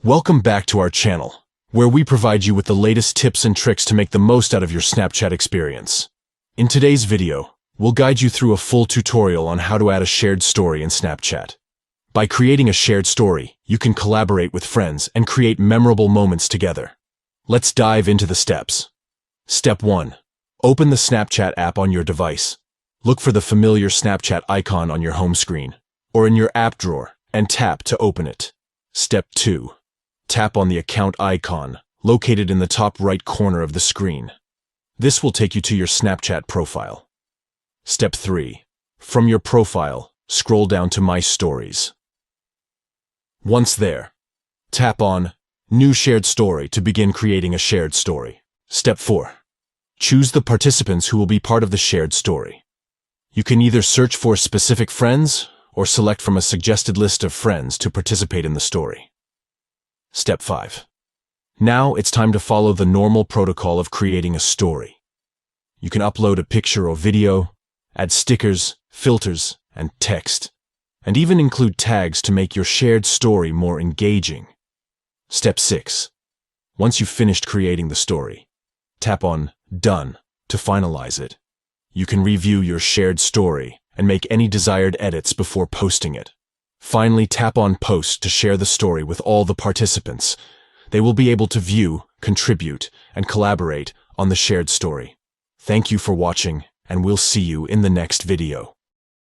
Welcome back to our channel, where we provide you with the latest tips and tricks to make the most out of your Snapchat experience. In today's video, we'll guide you through a full tutorial on how to add a shared story in Snapchat. By creating a shared story, you can collaborate with friends and create memorable moments together. Let's dive into the steps. Step 1. Open the Snapchat app on your device. Look for the familiar Snapchat icon on your home screen, or in your app drawer, and tap to open it. Step 2. Tap on the account icon, located in the top right corner of the screen. This will take you to your Snapchat profile. Step 3. From your profile, scroll down to My Stories. Once there, tap on New Shared Story to begin creating a shared story. Step 4. Choose the participants who will be part of the shared story. You can either search for specific friends or select from a suggested list of friends to participate in the story. Step 5. Now it's time to follow the normal protocol of creating a story. You can upload a picture or video, add stickers, filters, and text, and even include tags to make your shared story more engaging. Step 6. Once you've finished creating the story, tap on Done to finalize it. You can review your shared story and make any desired edits before posting it. Finally, tap on Post to share the story with all the participants. They will be able to view, contribute, and collaborate on the shared story. Thank you for watching, and we'll see you in the next video.